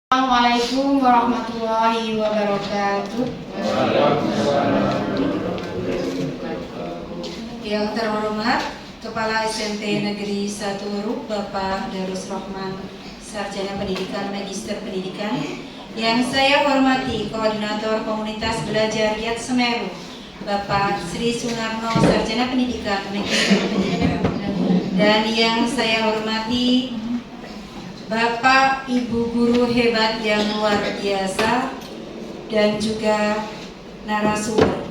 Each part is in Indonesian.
Assalamualaikum warahmatullahi wabarakatuh. Yang terhormat Kepala SMP Negeri 1 Ruk Bapak Darus Rahman, Sarjana Pendidikan Magister Pendidikan. Yang saya hormati Koordinator Komunitas Belajar Giat Semeru Bapak Sri Sunarno, Sarjana Pendidikan Magister Pendidikan. Dan yang saya hormati Bapak Ibu guru hebat yang luar biasa dan juga narasumber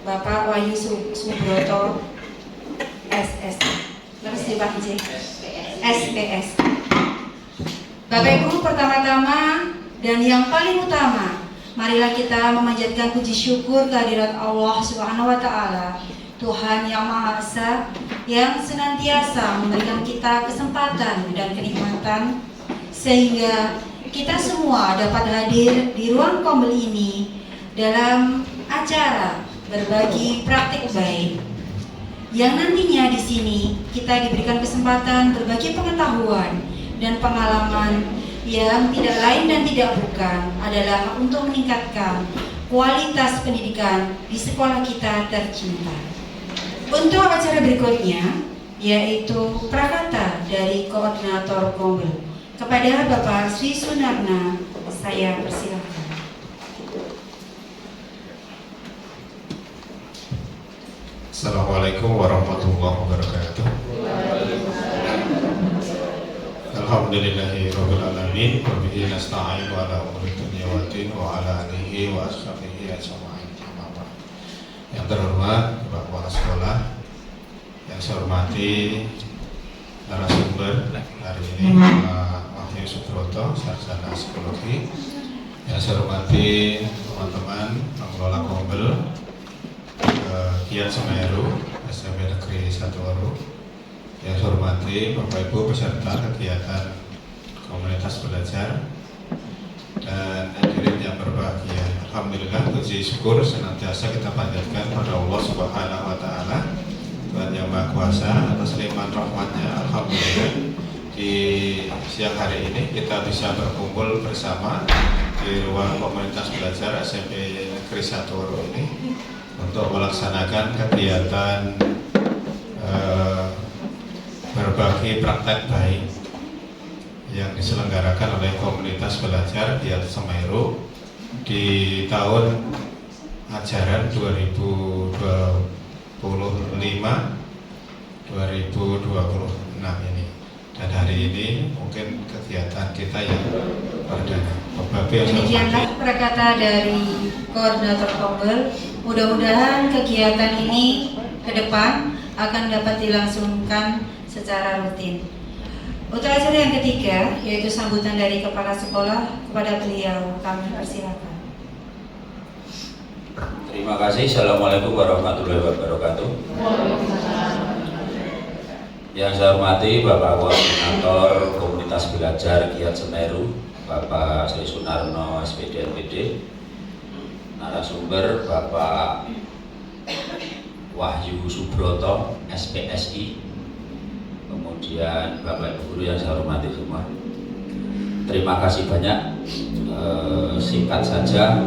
Bapak Wahyu Subroto SS. Terus Pak J. SPS. Bapak Ibu, pertama-tama dan yang paling utama, marilah kita memanjatkan puji syukur kehadirat Allah Subhanahu wa taala, Tuhan yang Maha Esa, yang senantiasa memberikan kita kesempatan dan kenikmatan sehingga kita semua dapat hadir di ruang kombel ini dalam acara berbagi praktik baik yang nantinya di sini kita diberikan kesempatan berbagi pengetahuan dan pengalaman yang tidak lain dan tidak bukan adalah untuk meningkatkan kualitas pendidikan di sekolah kita tercinta. Untuk acara berikutnya, yaitu prakata dari Koordinator Kombel. Kepada Bapak Sri Sunarna, saya persilakan. Assalamualaikum warahmatullahi wabarakatuh. Alhamdulillahirabbil alamin wa bihi nasta'in wa ala umuri dunya waddin wa ala alihi wa ashabihi ajma'in. Yang terhormat Bapak Kepala Sekolah, yang saya hormati narasumber hari ini Pak Wahyu Subroto, Sarjana Psikologi. Yang saya hormati teman-teman pengelola Kombel Giat Semeru SMP Negeri 1 Ruk. Yang saya hormati Bapak Ibu peserta kegiatan komunitas belajar dan hadirin yang berbahagia. Alhamdulillah, puji syukur senantiasa kita panjatkan pada Allah Subhanahu wa taala, Tuhan yang Maha Kuasa, atas limpahan rahmatnya. Alhamdulillah, di siang hari ini kita bisa berkumpul bersama di ruang komunitas belajar SMP Negeri 1 Ruk ini untuk melaksanakan kegiatan berbagi praktek baik yang diselenggarakan oleh komunitas belajar Giat Semeru di tahun ajaran 2025-2026 ini. Dan hari ini mungkin kegiatan kita yang perdana. Demikianlah perkata dari Koordinator Kombel. Mudah-mudahan kegiatan ini ke depan akan dapat dilangsungkan secara rutin. Untuk acara yang ketiga, yaitu sambutan dari Kepala Sekolah, kepada beliau kami persilakan. Terima kasih. Assalamualaikum warahmatullahi wabarakatuh. Yang saya hormati Bapak Koordinator Komunitas Belajar Giat Semeru, Bapak Sri Sunarno SPD NPD, narasumber Bapak Wahyu Subroto SPSI, kemudian Bapak Ibu guru yang saya hormati semua. Terima kasih banyak. Singkat saja.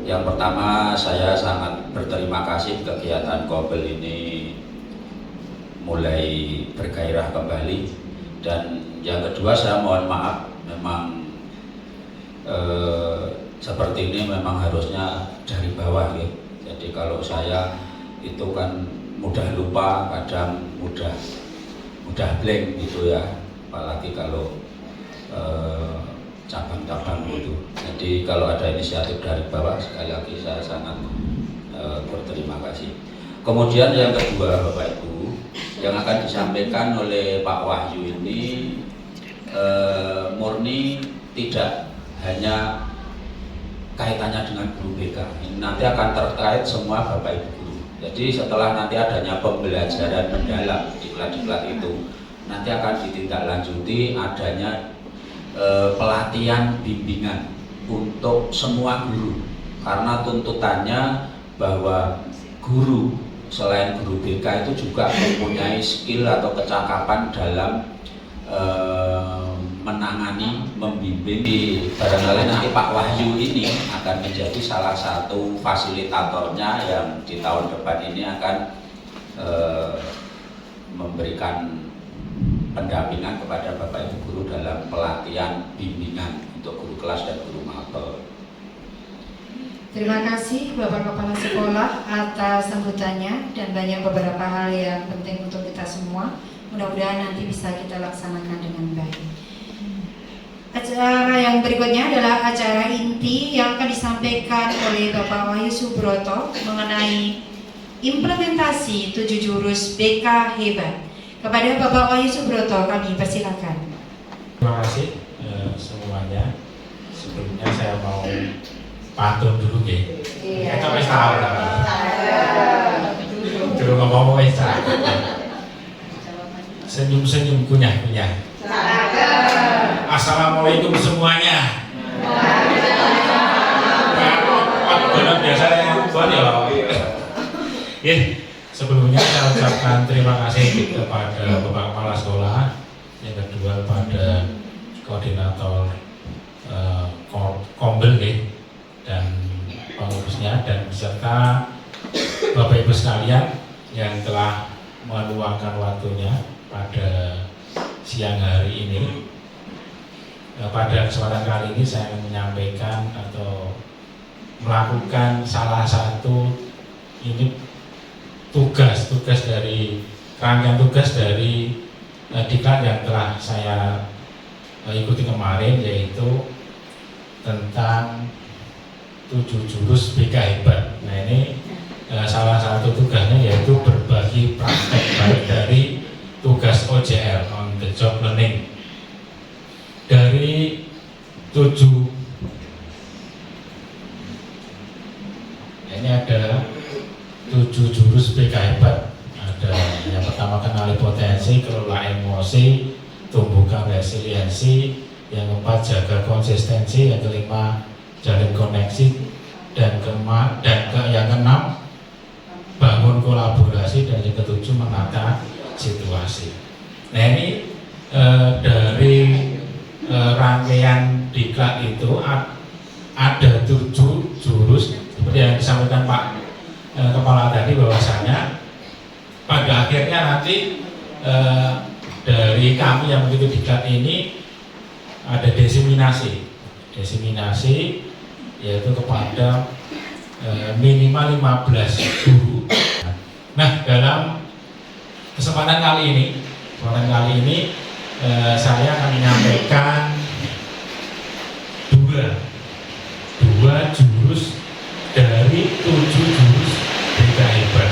Yang pertama, saya sangat berterima kasih kegiatan Kombel ini mulai bergairah kembali. Dan yang kedua, saya mohon maaf, memang seperti ini memang harusnya dari bawah ya. Jadi kalau saya itu kan mudah lupa, kadang mudah blank gitu ya, apalagi kalau cabang-cabang gitu. Jadi kalau ada inisiatif dari bawah, sekali lagi saya sangat berterima kasih. Kemudian yang kedua, Bapak Ibu, yang akan disampaikan oleh Pak Wahyu ini murni tidak hanya kaitannya dengan guru BK. Ini nanti akan terkait semua Bapak Ibu guru. Jadi setelah nanti adanya pembelajaran mendalam di diklat itu, nanti akan ditindaklanjuti adanya pelatihan bimbingan untuk semua guru, karena tuntutannya bahwa guru selain guru BK itu juga mempunyai skill atau kecakapan dalam menangani, membimbing. Barangkali nanti Pak Wahyu ini akan menjadi salah satu fasilitatornya yang di tahun depan ini akan memberikan pendampingan kepada Bapak Ibu guru dalam pelatihan bimbingan untuk guru kelas dan guru mapel. Terima kasih Bapak Kepala Sekolah atas sambutannya dan banyak beberapa hal yang penting untuk kita semua. Mudah-mudahan nanti bisa kita laksanakan dengan baik. Acara yang berikutnya adalah acara inti yang akan disampaikan oleh Bapak Wahyu Subroto mengenai implementasi 7 jurus BK Hebat. Kepada Bapak Wahyu Subroto kami persilakan. Terima kasih semuanya. Sebelumnya saya mau pantun dulu ya. Kita wis tahu lah. Dulu ngomong wis tahu. Senyum-senyum kunyah-kunyah. Assalamualaikum semuanya. Benar biasanya buat ya. Sebelumnya saya ucapkan terima kasih kepada Bapak Kepala Sekolah, yang kedua kepada koordinator Kombel dan pengurusnya dan beserta Bapak Ibu sekalian yang telah meluangkan waktunya pada siang hari ini. Pada kesempatan kali ini saya menyampaikan atau melakukan salah satu ini tugas dari rangkaian tugas dari diklat yang telah saya ikuti kemarin, yaitu tentang 7 jurus BK Hebat. Nah ini salah satu tugasnya yaitu berbagi praktek baik dari tugas OJL on the job learning. Dari 7 ini ada 7 jurus BK Hebat. Ada yang pertama kenali potensi, kelola emosi, tumbuhkan resiliensi, yang keempat jaga konsistensi, yang kelima jalin koneksi, dan yang keenam bangun kolaborasi, dan yang ketujuh menata situasi. Nah ini dari rangkaian diklat itu ada 7 jurus seperti yang disampaikan Pak Kepala tadi, bahwasanya pada akhirnya nanti dari kami yang begitu diklat ini ada desiminasi yaitu kepada minimal 15 guru. Nah dalam kesempatan kali ini saya akan menyampaikan dua jurus dari 7 jurus BK Hebat.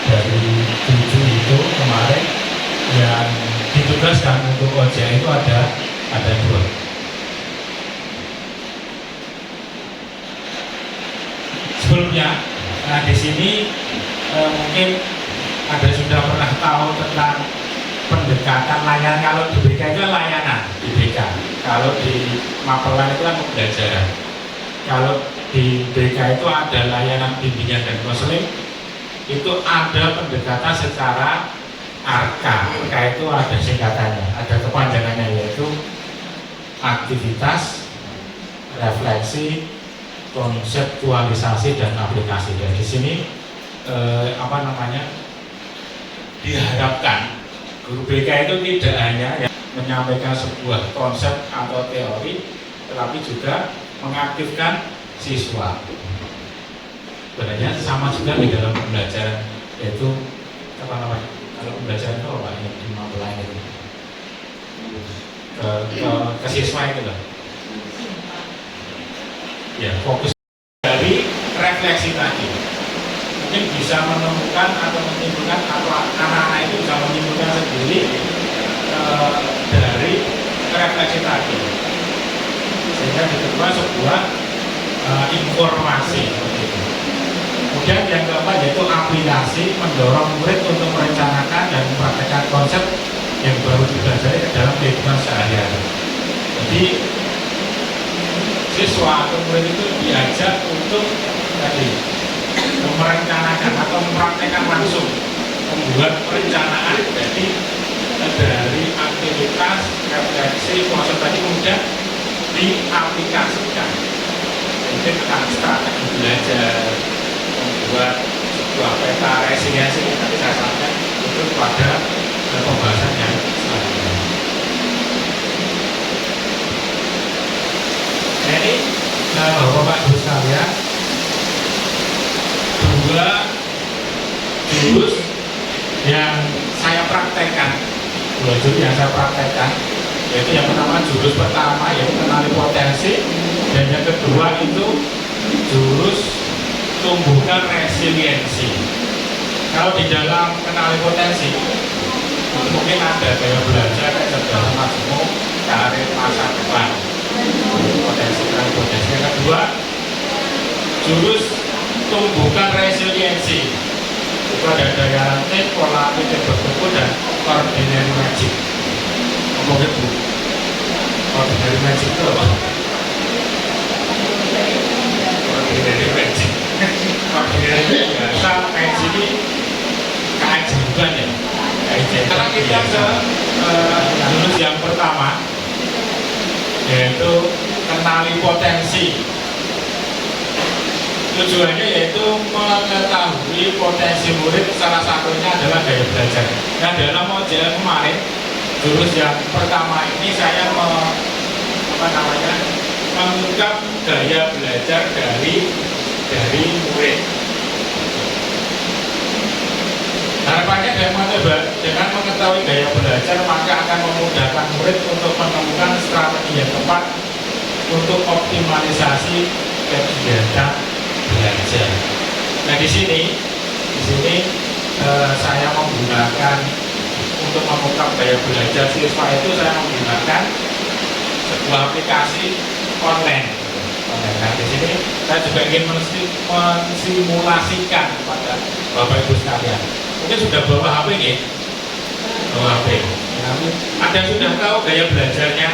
Dari 7 itu kemarin yang ditugaskan untuk OJL itu ada 2. Sebelumnya, di sini mungkin ada sudah pernah tahu tentang pendekatan layanan. Kalau di BK itu layanan di BK. Kalau di Mapelan itu kan pembelajaran. Kalau di BK itu ada layanan bimbingan dan konseling. Itu ada pendekatan secara ARKA. ARKA itu ada singkatannya, ada kepanjangannya, yaitu aktivitas, refleksi, konseptualisasi, dan aplikasi. Dan di sini diharapkan guru BK itu tidak hanya menyampaikan sebuah konsep atau teori, tetapi juga mengaktifkan siswa. Sebenarnya sama juga di dalam pembelajaran, yaitu kalau pembelajaran itu apa yang di Mapelan itu ke siswa itu loh. Ya, fokus dari refleksi tadi mungkin bisa menemukan atau menyimpulkan, atau anak-anak itu bisa menyimpulkan sendiri dari refleksi tadi, sehingga diterima sebuah informasi. Kemudian yang keempat yaitu aplikasi, mendorong murid untuk merencanakan dan mempraktekkan konsep yang baru dipelajari ke dalam kehidupan sehari-hari. Jadi siswa atau murid itu diajak untuk merencanakan atau mempraktekkan langsung, membuat perencanaan. Jadi dari aktivitas referensi konsep tadi kemudian diaplikasikan. Mungkin tentang strategi belajar, membuat sebuah peta resiliensi yang tadi saya sampaikan itu pada pembahasan yang selanjutnya. Nah ini Bapak Ibu sekalian, dua jurus yang saya praktekkan, yaitu yang pertama jurus pertama yaitu kenali potensi, dan yang kedua itu jurus tumbuhkan resiliensi. Kalau di dalam kenali potensi itu mungkin ada gaya belajar kecerdasan majemuk karir masa depan, potensi. Yang kedua jurus tumbuhkan resiliensi, itu ada daya rantai, pola pikir bertumbuh, dan ordinary magic. Ngomong itu ordinary magic itu apa? Ordinary magic biasa, magic ini keajaiban ya. Sekarang kita ke jurus yang pertama, yaitu kenali potensi. Tujuannya yaitu mengetahui potensi murid, salah satunya adalah gaya belajar. Nah dalam model kemarin, jurus yang pertama ini saya mengungkap gaya belajar dari murid. Harapannya dengan mengetahui gaya belajar maka akan memudahkan murid untuk menemukan strategi yang tepat untuk optimalisasi kegiatan belajar. Nah di sini saya menggunakan untuk mengungkap gaya belajar siswa itu, saya menggunakan sebuah aplikasi online. Nah di sini saya juga ingin mensimulasikan kepada Bapak Ibu sekalian. Mungkin sudah bawa HP ini, bawa HP. Ada yang sudah tahu gaya belajarnya?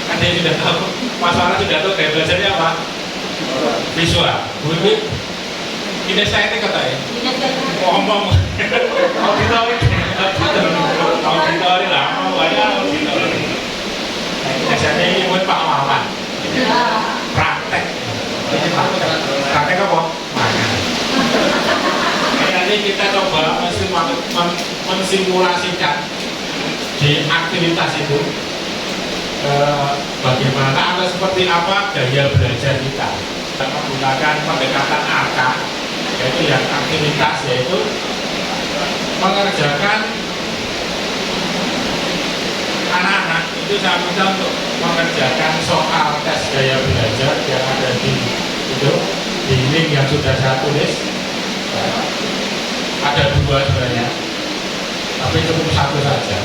Ada yang sudah tahu? Mas Farah sudah tahu gaya belajarnya apa? Visual. Bu, ini saya ini katanya ngomong auditori lah, mau banyak auditori. Biasanya ini buat Pak Maman. Praktek. Praktek apa? Makan. Nanti kita coba mensimulasikan di aktivitas itu bagaimana atau seperti apa gaya belajar kita. Kita menggunakan pendekatan AK, yaitu yang aktivitas, yaitu mengerjakan anak-anak itu saya minta untuk mengerjakan soal tes gaya belajar yang ada di link yang sudah saya tulis. Ada dua sebenarnya, tapi cukup satu saja.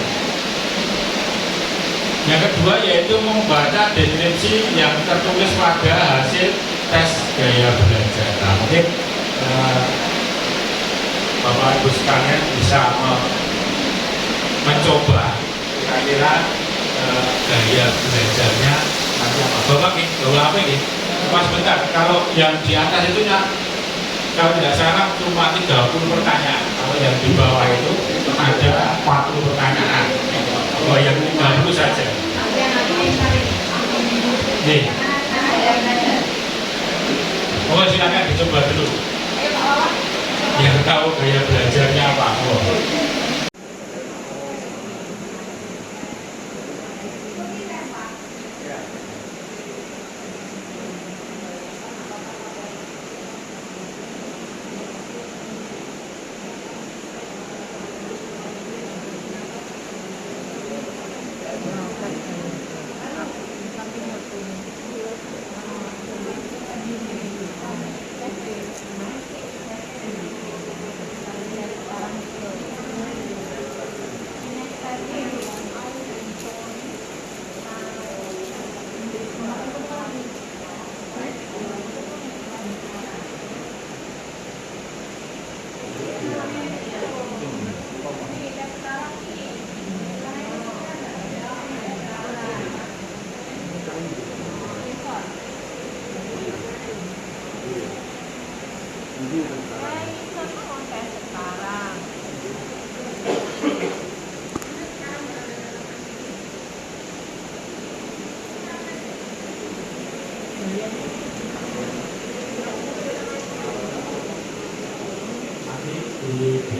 Yang kedua yaitu membaca deskripsi yang tertulis pada hasil tes gaya belajar. Nah, mungkin Bapak Ibu sekalian bisa mencoba kira-kira gaya belajarnya nanti apa. Bapak nih, bawa apa ini? Mas bentar, kalau yang di atas itu kalau tidak salah cuma 30 pertanyaan. Kalau yang di bawah itu ada 40 pertanyaan. Oh, yang 30 saja. Nih. Oh, silakan dicoba dulu. Yang tahu gaya belajarnya apa? Oh.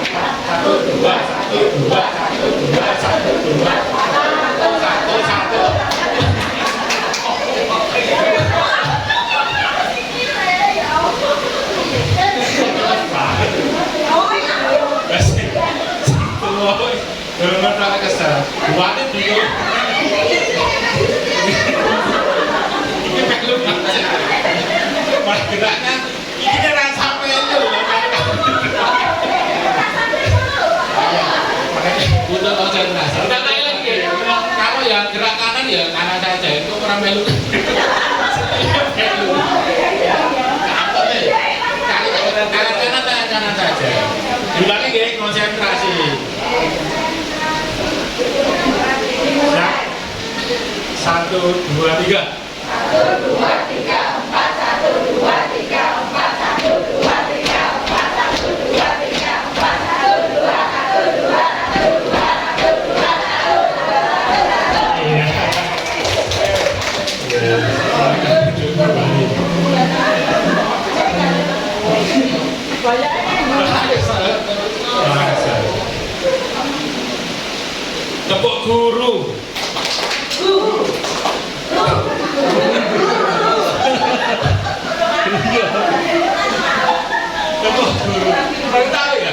Satu, dua, satu, dua, satu, dua, satu, dua. Satu, satu. Belum pernah kesel. Dua ini bingung. Ini belum aja. Pas geraknya ini kan sampai itu. Untuk konsentrasi. Kita naik lagi. Kalau yang gerak kanan ya kanan saja. Itu orang melu. Kanan saja. Diulangi ya konsentrasi. Siap. 1, 2, 3. 1, 2, 3, 4. 1, 2, 3, 4. 1, 2, 3, 4. 1, 2, 3, 4. 1, 2, 1, 2, 1. Tepuk guru. Tepuk guru. Baru tahu ya?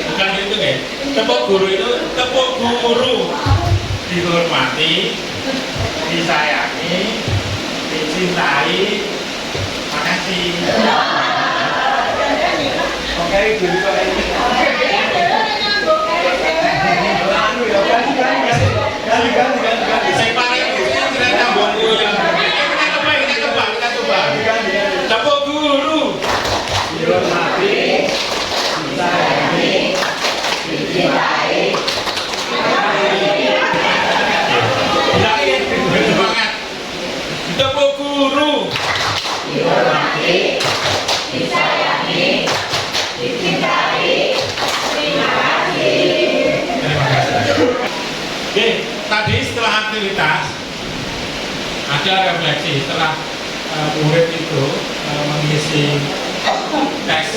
Bukan itu ya. Tepuk guru itu tepuk guru. Dihormati, disayangi, dicintai. Makasih. Oke, guru ini. Saya paling kita nyambung ya. Kita coba. Tepuk guru. Dihormati, disayangi, dicintai. Semangat. Tepuk guru. Dihormati, disayangi, dicintai. Terima kasih. Oke, tadi setelah aktivitas ada refleksi setelah murid itu mengisi tes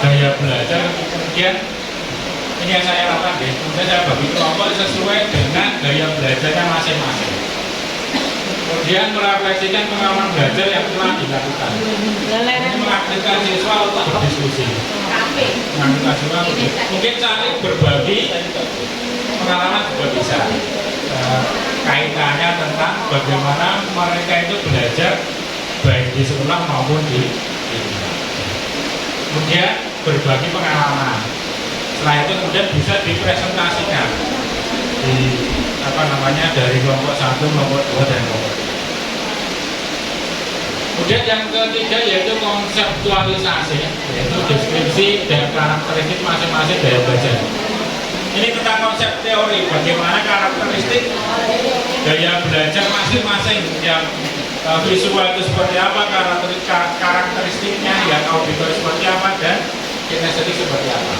gaya belajar, kemudian ini yang saya lakukan deh, kemudian saya bagi kelompok sesuai dengan gaya belajarnya masing-masing. Kemudian merefleksikan pengalaman belajar yang telah dilakukan. Ini mengaktifkan siswa untuk berdiskusi. Mengaktifkan siswa mungkin saling berbagi pengalaman juga bisa. Kaitannya tentang bagaimana mereka itu belajar baik di sekolah maupun di rumah. Kemudian berbagi pengalaman. Setelah itu kemudian bisa dipresentasikan di dari kelompok 1, kelompok 2 dan kelompok 3. Kemudian yang ketiga yaitu konseptualisasi, yaitu deskripsi dan karakteristik masing-masing gaya belajar. Ini tentang konsep teori, bagaimana karakteristik gaya belajar masing-masing, yang visual itu seperti apa, karakteristiknya, yang auditor seperti apa, dan kinestetik seperti apa.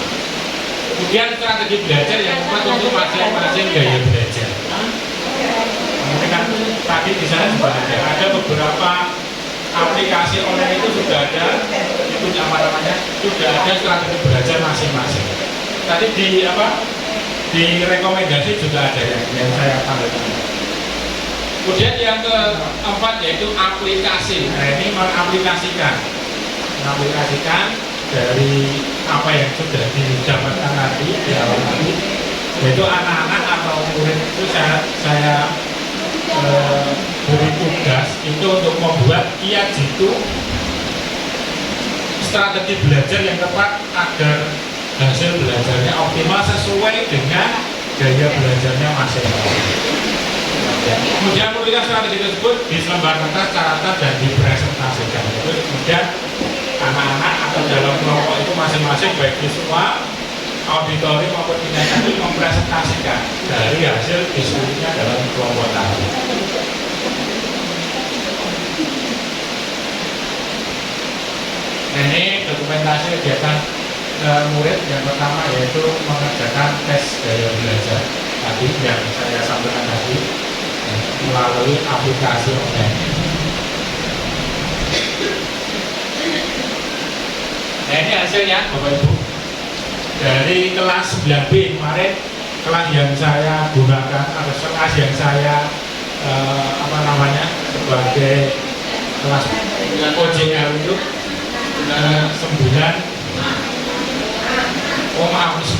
Kemudian strategi belajar yang tepat untuk masing-masing gaya belajar. Ini kan tadi di sana juga ada beberapa aplikasi online itu sudah ada, itu sudah ada strategi belajar masing-masing. Tadi di rekomendasi juga ada yang saya tanda-tanda. Kemudian yang keempat yaitu aplikasi. Nah, ini mengaplikasikan dari apa yang sudah didapatkan tadi di awal tadi, yaitu anak-anak atau murid itu saya beri tugas itu untuk membuat kiat jitu strategi belajar yang tepat agar hasil belajarnya optimal sesuai dengan gaya belajarnya masing-masing. Kemudian menuliskan strategi tersebut di selembar kertas, catatan dan dipresentasikan. Kemudian anak-anak atau dalam kelompok itu masing-masing baik siswa, auditori maupun tindakan itu mempresentasikan dari hasil diskusinya dalam kelompok tadi. Nah, ini dokumentasi kegiatan murid yang pertama yaitu mengerjakan tes gaya belajar tadi yang saya sampaikan tadi melalui aplikasi online. Nah, ini hasilnya Bapak Ibu dari kelas 9B kemarin, kelas yang saya gunakan atau kelas yang saya sebagai kelas OJL itu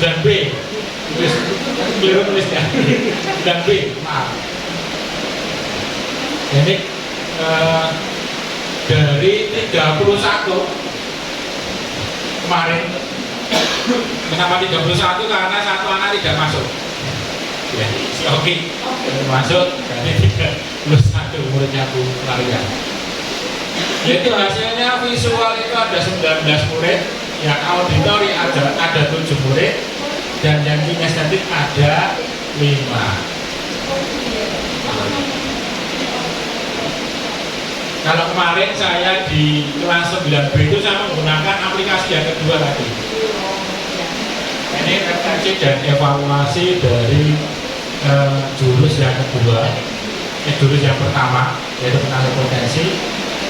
9B tulisnya 9B, maaf. Ini dari 31 kemarin. Kenapa 31? Karena satu anak tidak masuk. Ya, si Oki masuk, jadi 31 muridnya Bu Maria. Yaitu hasilnya visual itu ada 19 murid, yang auditori ada 7 murid, dan yang kinestetik ada 5. Kalau kemarin saya di kelas 9B itu saya menggunakan aplikasi yang kedua tadi. Ini refleksi dan evaluasi dari jurus yang kedua, jurus yang pertama yaitu penanda potensi.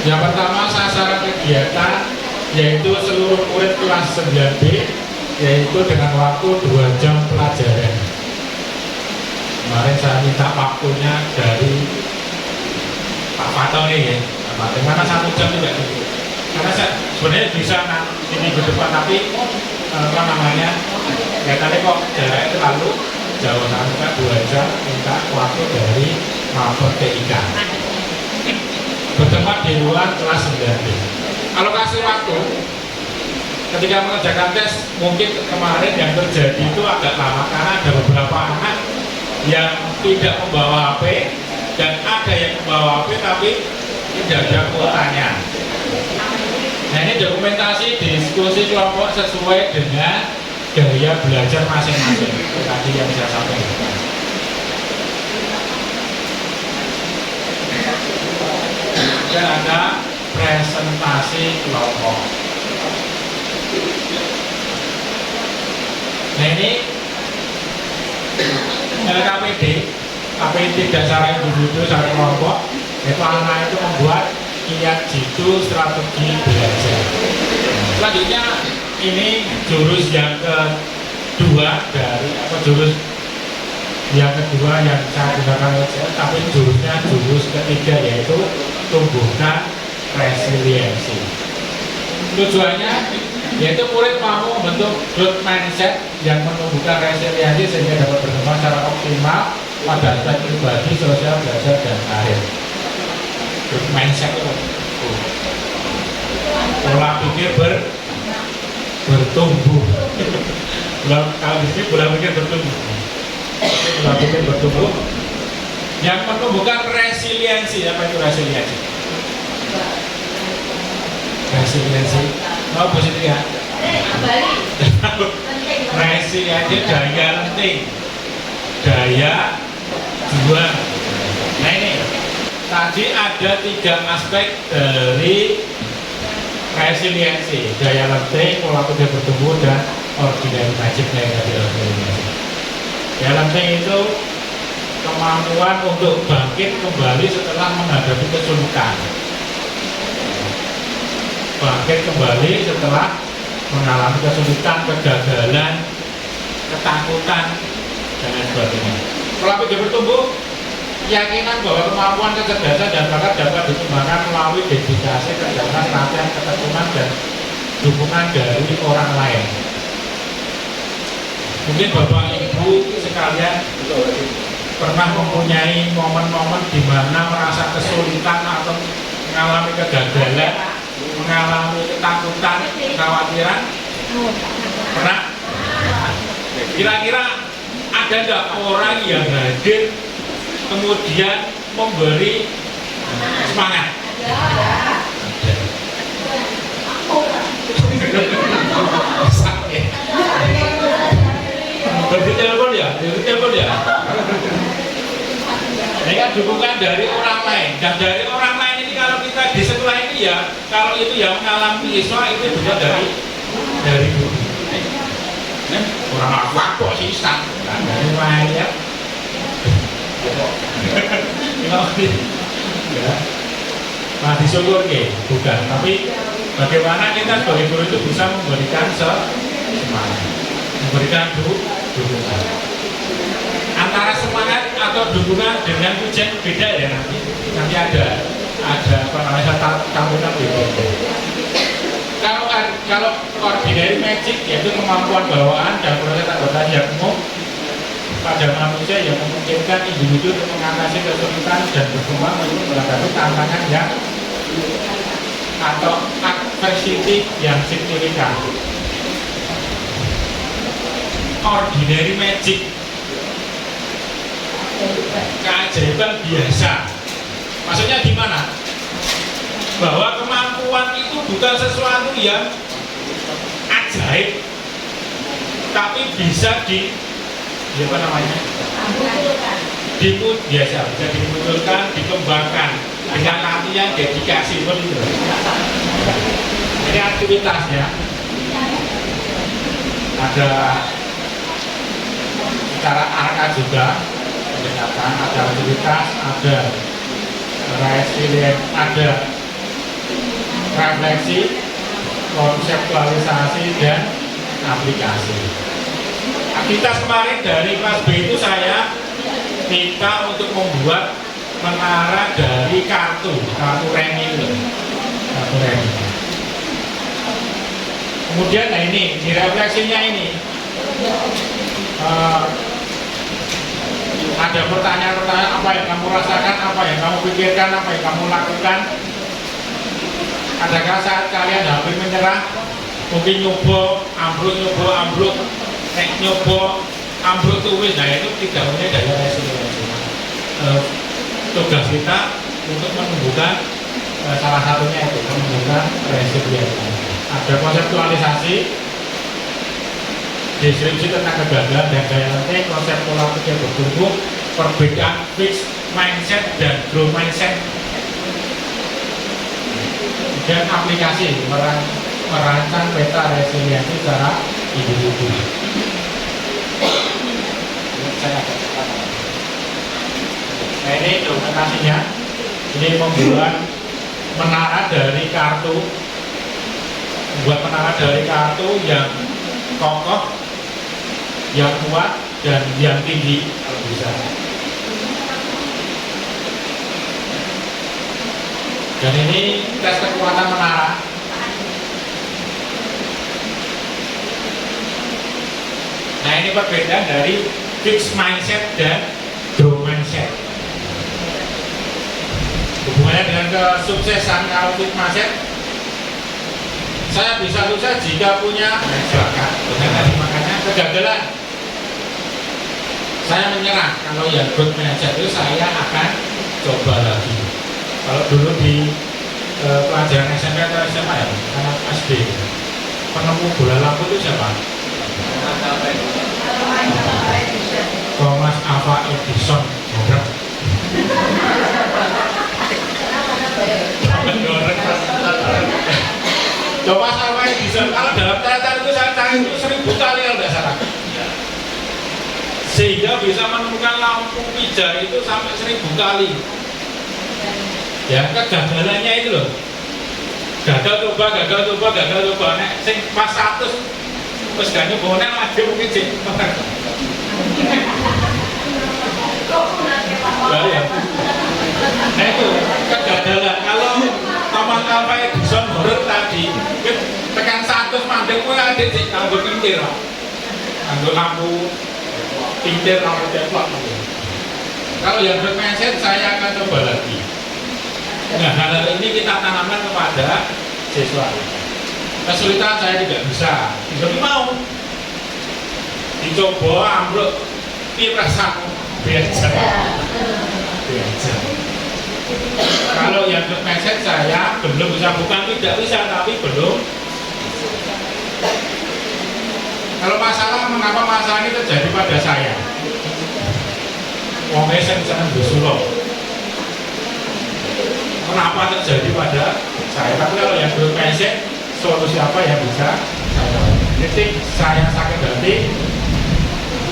Yang pertama sasaran kegiatan yaitu seluruh murid kelas 9B yaitu dengan waktu 2 jam pelajaran. Kemarin saya minta waktunya dari Pak Fato nih ya, karena 1 jam tidak cukup. Karena saya sebenarnya bisa ini ke depan tapi kelihatannya kok jaraknya terlalu jauh, sampai 2 jam minta waktu dari mapel TIK bertempat di luar kelas 9B. Alokasi waktu ketika mengerjakan tes mungkin kemarin yang terjadi itu agak lama karena ada beberapa anak yang tidak membawa HP dan ada yang membawa HP tapi tidak ada kuotanya. Nah, ini dokumentasi diskusi kelompok sesuai dengan gaya belajar masing-masing tadi yang saya sampaikan. Dan ada presentasi kelompok. Nah, ini KPD dasar individu satu kelompok, itu anak itu membuat kiat jitu strategi belajar. Selanjutnya ini jurus yang kedua dari jurus yang kedua yang saya gunakan, tapi jurus ketiga yaitu tumbuhkan resiliensi. Tujuannya yaitu murid mampu membentuk growth mindset yang menumbuhkan resiliensi sehingga dapat berkembang secara optimal pada aspek pribadi, sosial, belajar, dan karir. Growth mindset itu pola pikir bertumbuh. Kalau di sini pola pikir bertumbuh. Pola pikir bertumbuh yang menumbuhkan resiliensi. Apa itu resiliensi? Resiliensi mau positif ya? Resiliensi daya lenting, daya juang. Nah, ini tadi ada 3 aspek dari resiliensi: daya lenting, pola pikir bertumbuh, dan ordinary magic. Daya lenting itu kemampuan untuk bangkit kembali setelah menghadapi kesulitan. Bangkit kembali setelah mengalami kesulitan, kegagalan, ketakutan, dan lain sebagainya. Pola pikir bertumbuh keyakinan bahwa kemampuan, kecerdasan, dan bakat dapat dikembangkan melalui dedikasi, kerja keras, latihan, ketekunan, dan dukungan dari orang lain. Mungkin Bapak Ibu sekalian pernah mempunyai momen-momen di mana merasa kesulitan atau mengalami kegagalan, mengalami ketakutan, kekhawatiran. Pernah? Kira-kira ada nggak orang yang hadir kemudian memberi semangat? Berarti telepon ya? Ini kan dukungan dari orang lain, dan dari orang lain ini kalau kita di sekolah ini ya, kalau itu yang mengalami siswa itu juga dari guru. Orang apa kok sisa? Dari lain ya. Nah disyukur bukan, tapi bagaimana kita sebagai guru itu bisa memberikan semangat, memberikan dukungan. Antara semangat atau dukungan dengan ujian beda ya, nanti ada apa namanya tamunan beda. Kalau ordinary magic yaitu kemampuan bawaan dan proses anggota yang umum pada manusia yang memungkinkan individu untuk mengatasi kesulitan dan berkembang menghadapi tantangan yang atau adversity yang signifikan. Ordinary magic, keajaiban biasa. Maksudnya gimana? Bahwa kemampuan itu bukan sesuatu yang ajaib, tapi bisa apa namanya? Bisa dimunculkan, dikembangkan dengan latihan, dedikasi, begitu. Ini aktivitasnya. Ada secara arka juga, pendekatan, ada aktivitas, ada resilient, ada refleksi, konseptualisasi, dan aplikasi. Aktivitas kemarin dari kelas B itu saya minta untuk membuat menara dari kartu remi. Kemudian nah ini, di refleksinya ini ada pertanyaan-pertanyaan, apa yang kamu rasakan, apa yang kamu pikirkan, apa yang kamu lakukan. Adakah saat kalian hampir menyerah? Mungkin nyoba ambruk, nyoba ambruk tuwis. Nah itu tidak punya daya resiliensi. Tugas kita untuk menumbuhkan salah satunya itu menumbuhkan resiliensi. Ada konseptualisasi, deskripsi tentang kegagalan dan daya lenting, konsep pola pikir bertumbuh, perbedaan fixed mindset dan growth mindset, dan aplikasi merancang peta resiliensi secara individu. Nah ini dokumentasinya. Ini membuat menara dari kartu, yang kokoh, yang kuat, dan yang tinggi kalau bisa. Dan ini tes kekuatan menara. Nah ini perbedaan dari fixed mindset dan growth mindset. Hubungannya dengan kesuksesan. Kalau fixed mindset, saya bisa sukses jika punya bakat. Makanya kegagalan, saya menyerah. Kalau yang growth mindset itu saya akan coba lagi. Kalau dulu di pelajaran SMP atau SMA ya, anak SD, penemu bola lampu itu siapa? Thomas Alva Edison. Thomas Alva Edison, kalau dalam catatan itu saya cari itu 1000 kali kalau tidak salah. Sehingga bisa menemukan lampu pijar itu sampai 1000 kali. Ya, kegagalannya itu loh. Gagal coba. Nek sing pas 100 wis gak nyoba lagi mungkin sing. ya. Nah itu kegagalan. Kalau Thomas Alva Edison horor tadi tekan 100 mandek gue ada sih nganggo pintir, nganggo lampu pintir lampu teplok. Kalau yang bermindset saya akan coba lagi. Nah hal ini kita tanamkan kepada siswa. Kesulitan saya tidak bisa, tapi mau dicoba ambruk pirasamu belajar. Kalau yang bermindset saya belum bisa, bukan tidak bisa tapi belum. Kalau masalah, mengapa masalah ini terjadi pada saya? Wong seneng Gusulo. Kenapa terjadi pada saya? Tapi kalau yang bermindset, solusi apa yang bisa saya kritik? Saya sakit hati.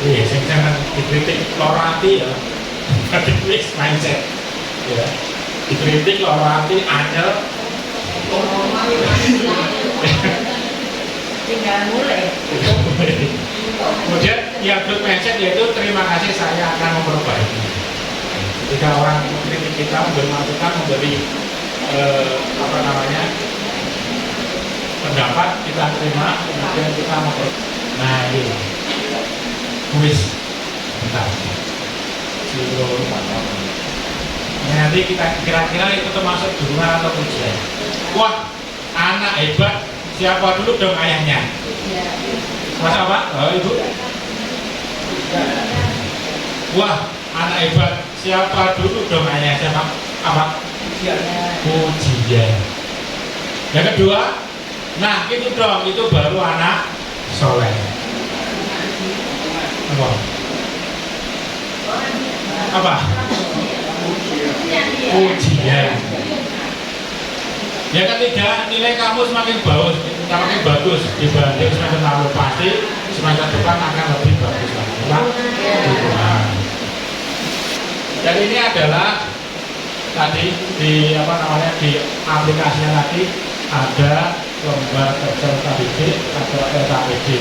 Iya, jangan dikritik lorati ya. Dikritik mindset. Ya. Dikritik lorati anyel. Tinggal mulai. Kemudian yang bermindset yaitu terima kasih, saya akan memperbaiki. Ketika orang mengkritik kita, memberi masukan, memberi pendapat, kita terima, kemudian kita memperbaiki. Nah ini kuis bentar. Nanti kita kira-kira itu termasuk dukungan atau pujian. Wah, anak hebat, siapa dulu dong ayahnya? Mas apa? Oh, ibu. Wah, anak hebat, siapa dulu dong ayahnya? Siapa? Apa? Pujian. Yang kedua, nah itu dong, itu baru anak soleh. Apa? Pujian. Yang ketiga, nilai kamu semakin bagus dibanding semester lalu, pasti semester depan akan lebih bagus lagi. Dan ini adalah tadi di aplikasinya tadi ada lembar kerja KBD atau LKPD,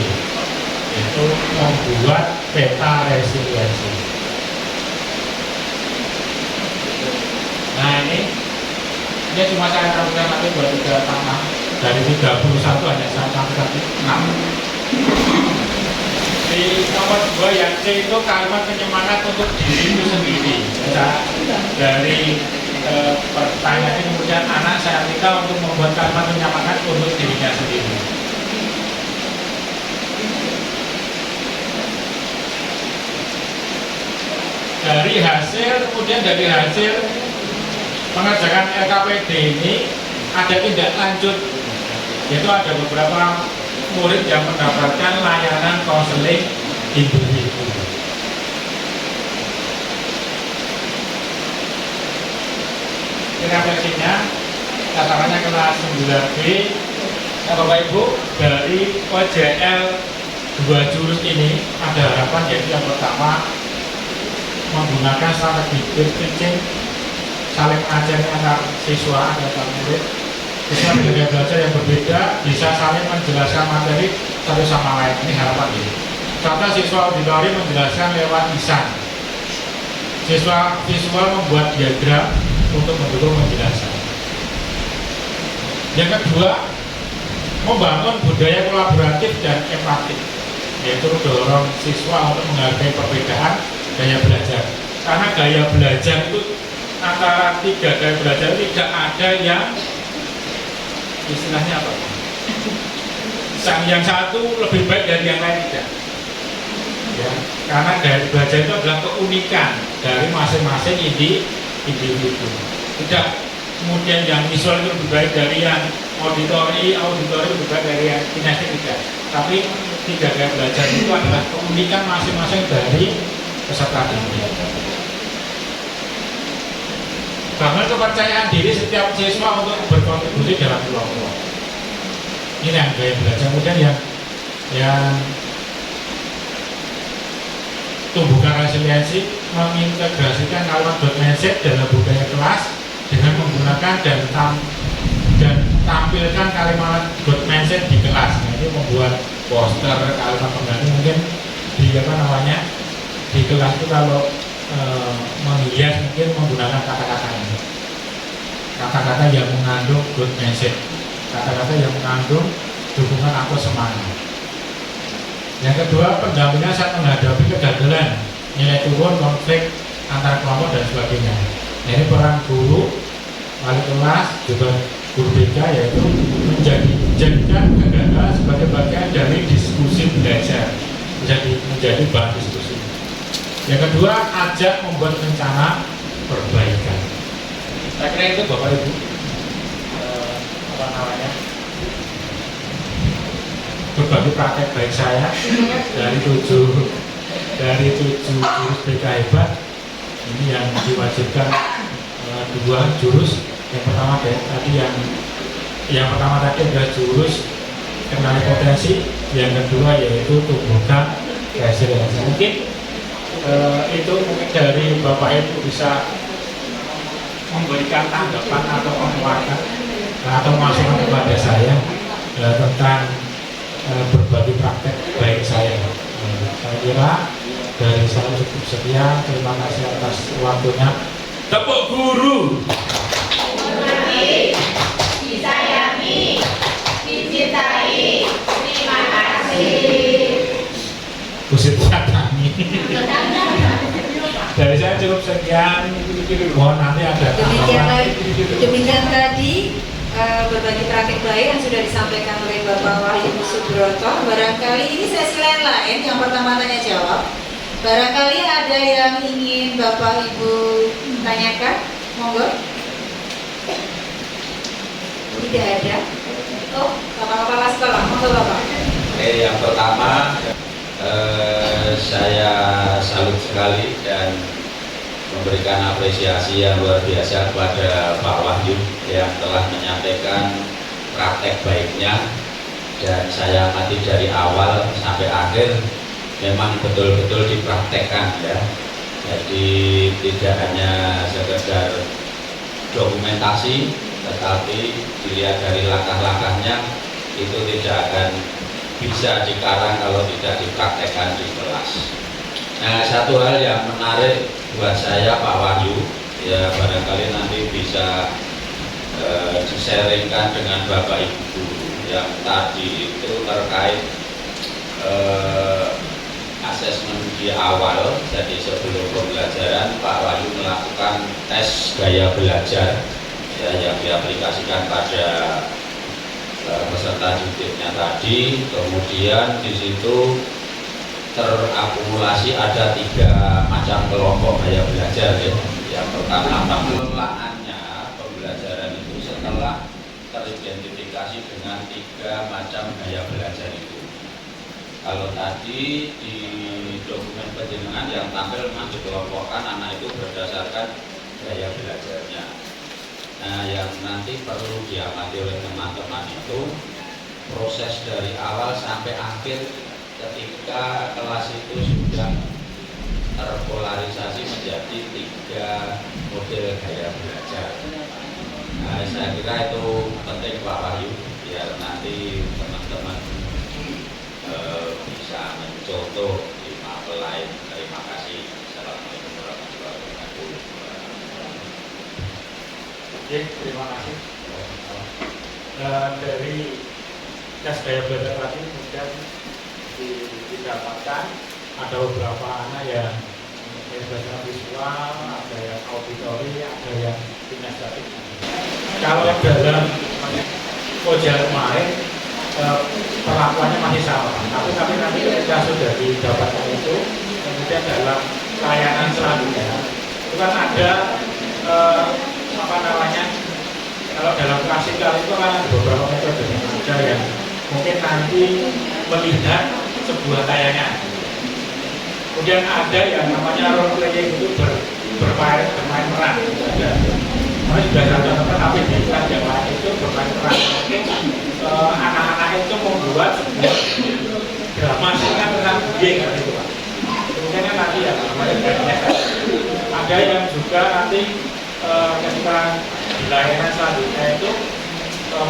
itu membuat peta resiliensi. Nah ini cuma saya taruhkan nanti buat 3 tanah dari 31 hanya saya sampaikan 6. Di nomor 2 yang C itu kalimat penyemangat untuk diri itu sendiri. Dari pertanyaan ini kemudian anak saya minta untuk membuat kalimat penyemangat untuk dirinya sendiri. Dari hasil mengerjakan LKPD ini ada tindak lanjut, yaitu ada beberapa murid yang mendapatkan layanan konseling individu. Ini refleksinya, sasarannya kelas 9B. Bapak Ibu, dari OJL 2 jurus ini ada harapan, yaitu yang pertama menggunakan strategi peer teaching, saling mengajarkan antar siswa atau murid. Siswa dengan belajar yang berbeda bisa saling menjelaskan materi satu sama lain. Ini harapan ini. Contoh, siswa auditori menjelaskan lewat lisan, siswa visual membuat diagram untuk mendukung penjelasan. Yang kedua, membangun budaya kolaboratif dan empatik, yaitu mendorong siswa untuk menghargai perbedaan gaya belajar. Karena gaya belajar itu antara 3 gaya belajar tidak ada yang istilahnya apa? Yang satu lebih baik dari yang lain, tidak. Ya, karena gaya belajar itu adalah keunikan dari masing-masing individu. Tidak kemudian yang visual itu lebih baik dari yang auditori lebih baik dari yang kinestetik, tidak. Tapi 3 gaya belajar itu adalah keunikan masing-masing dari peserta didik. Bangun kepercayaan diri setiap siswa untuk berkontribusi dalam kelompok. Ini yang gaya belajar. Kemudian yang tumbuhkan resiliensi, mengintegrasikan kalimat mindset dalam budaya kelas dengan menggunakan dan tampilkan kalimat mindset di kelas. Nah, ini membuat poster kalimat pengganti mungkin di di kelas itu kalau menghias mungkin menggunakan kata-kata yang mengandung good message, kata-kata yang mengandung dukungan atau semangat. Yang kedua, pendampingan saat menghadapi kegagalan, nilai turun, konflik antar kelompok dan sebagainya. Nah, ini peran guru, wali kelas, juga guru BK, yaitu menjadikan kegagalan sebagai bagian dari diskusi belajar, menjadi bahan diskusi. Yang kedua, ajak membuat rencana perbaikan. Saya kira itu Bapak Ibu, berbagi praktek baik saya dari tujuh jurus BK hebat ini yang diwajibkan dua jurus. Yang pertama tadi adalah jurus kenali potensi, yang kedua yaitu tumbuhkan resiliensi. Mungkin itu mungkin dari Bapak Ibu bisa memberikan tanggapan atau penguatan atau masukan kepada saya tentang berbagi praktek baik saya. Saya kira dari saya cukup sekian. Terima kasih atas waktunya. Tepuk guru. Disayangi, dicintai, terima kasih. Kusitangi. Dari saya cukup sekian. Mohon nanti ada Demikian tadi berbagi praktek baik yang sudah disampaikan oleh Bapak Wahyu Subroto. Barangkali ini sesi lain yang pertama tanya jawab. Barangkali ada yang ingin Bapak Ibu tanyakan, monggo. Tidak ada. Oh, Bapak Kepala Sekolah, monggo Bapak. Yang pertama, saya salut sekali dan memberikan apresiasi yang luar biasa kepada Pak Wahyu yang telah menyampaikan praktek baiknya, dan saya amati dari awal sampai akhir memang betul-betul dipraktekkan ya. Jadi tidak hanya sekedar dokumentasi, tetapi dilihat dari langkah-langkahnya itu tidak akan bisa dikarang kalau tidak dipraktekkan di kelas. Nah, satu hal yang menarik buat saya Pak Wahyu, ya barangkali nanti bisa di-sharingkan dengan Bapak Ibu yang tadi itu terkait asesmen di awal. Jadi sebelum pembelajaran Pak Wahyu melakukan tes gaya belajar ya, yang diaplikasikan pada peserta didiknya tadi. Kemudian di situ terakumulasi ada 3 macam kelompok gaya belajar ya. Yang pertama, pengelolaannya pembelajaran itu setelah teridentifikasi dengan 3 macam gaya belajar itu. Kalau tadi di dokumen penjenengan yang tampil memang dikelompokkan anak itu berdasarkan gaya belajarnya. Nah, yang nanti perlu diamati oleh teman-teman itu proses dari awal sampai akhir ketika kelas itu sudah terpolarisasi menjadi 3 model gaya belajar. Nah, saya kira itu penting Pak Wahyu, biar nanti teman-teman bisa mencontoh di mapel lain. Terima kasih. Assalamualaikum warahmatullahi wabarakatuh. Oke, terima kasih. Dari tes gaya belajar tadi kemudian didapatkan ada beberapa anak yang belajar visual, ada yang auditori, ada yang kinestetik. Kalau dalam ujian kemarin perlakuannya masih sama, tapi nanti kita sudah didapatkan itu, kemudian dalam layanan selanjutnya itu kan ada kalau dalam klasikal itu kan ada beberapa metode ada yang mungkin nanti melihat sebuah tayangan, kemudian ada yang namanya role playing itu bermain peran. Ada sudah ada tapi di kelas yang lain itu bermain peran. Mungkin anak-anak itu membuat sebuah drama singkat tentang bullying gitu Pak. Kemudian nanti ya namanya ada yang juga nanti ketika di layanan selanjutnya itu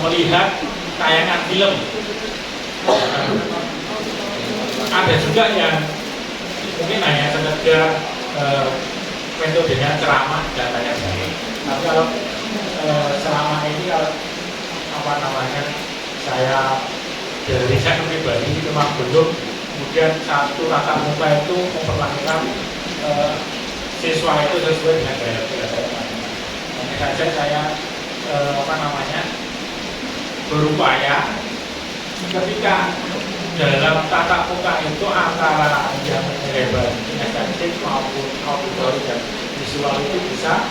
melihat tayangan film. Ada juga yang mungkin hanya sekedar metodenya ceramah dan tanya jawab. Tapi kalau selama ini kalau saya dari saya pribadi itu memang belum, kemudian satu tatap muka itu memperlakukan siswa itu sesuai dengan gaya saya. Hanya saja saya berupaya ketika dalam tatap muka itu antara yang menyelebar estetik maupun auditory dan visual itu bisa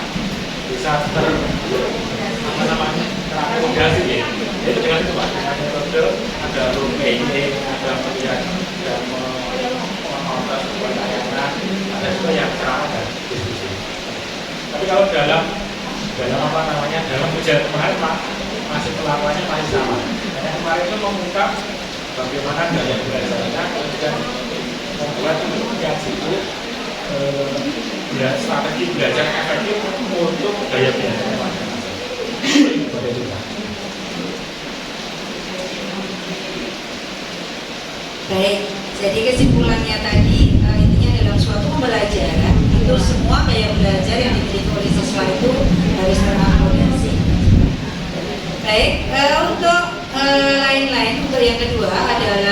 terakomodasi ya. Itu dengan itu Pak, ada metode, ada role playing, ada melihat dan mengontrol sebuah tayangan, ada juga yang ceramah dan diskusi. Tapi kalau dalam ujian kemarin Pak, masih pelakuannya masih sama. Yang kemarin itu mengungkap bagaimana gaya belajarnya, kemudian membuat aplikasi itu strategi belajar efektif untuk gaya belajar masing-masing. Baik, jadi kesimpulannya tadi intinya dalam suatu pembelajaran itu semua gaya belajar yang dimiliki oleh siswa itu harus terakomodasi. Baik, untuk lain-lain untuk yang kedua adalah